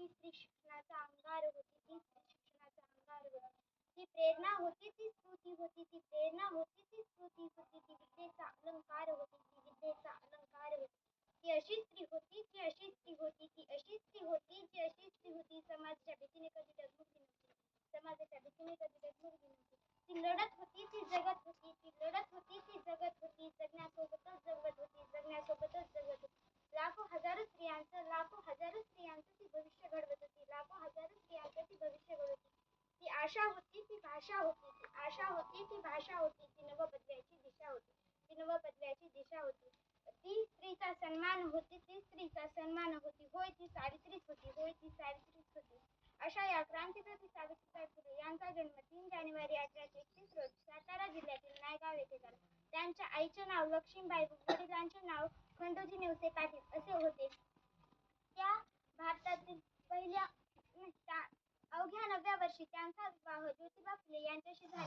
ती स्त्री शिक्षणाचा अंगार होती, ती स्त्री शिक्षणाचा अंगार होती. ती प्रेरणा होती, ती स्फूर्ती होती, ती प्रेरणा होती, ती स्फूर्ती होती, ती विद्येचा अलंकार होती, ती विद्येचा अलंकार होती. ती अशी स्त्री होती, ती अशी स्त्री होती, ती अशी स्त्री होती, ती अशी स्त्री होती. समाजाच्या भीतीने कधी डगमगली नव्हती, समाजाच्या भीतीने कधी डगमगली नव्हती. ती लढत होती, ती जगत होती, ती लढत होती, ती जगत होती. जगण्यासोबतच जगत होती, जगण्यासोबतच जगत होती. लाखो हजारो स्त्रियांचं ती भविष्य घडवत होती, लाखो हजारो स्त्रियांचं ती भविष्य घडवत होती. ती आशा होती, ती भाषा होती, ती आशा होती, ती भाषा होती, ती नवबदल्याची दिशा होती, ती नवबदल्याची दिशा होती. ती स्त्रीचा सन्मान होती, ती स्त्रीचा सन्मान होती. होय, ती सावित्रीच होती, होय, ती सावित्रीच होती. अशा या क्रांतीप्रती सावित्रीबाई फुले यांचा जन्म 3 जानेवारी 1831 रोजी सातारा जिल्ह्यातील नायगाव येथे झाला. त्यांच्या आईचे नाव लक्ष्मीबाई, वडिलांचे नाव खंडोजी नेवसे पाटील असे होते. त्या भारतातील पहिल्या अवघ्या 9व्या वर्षी त्यांचा विवाह ज्योतिबा फुले यांच्याशी झाला.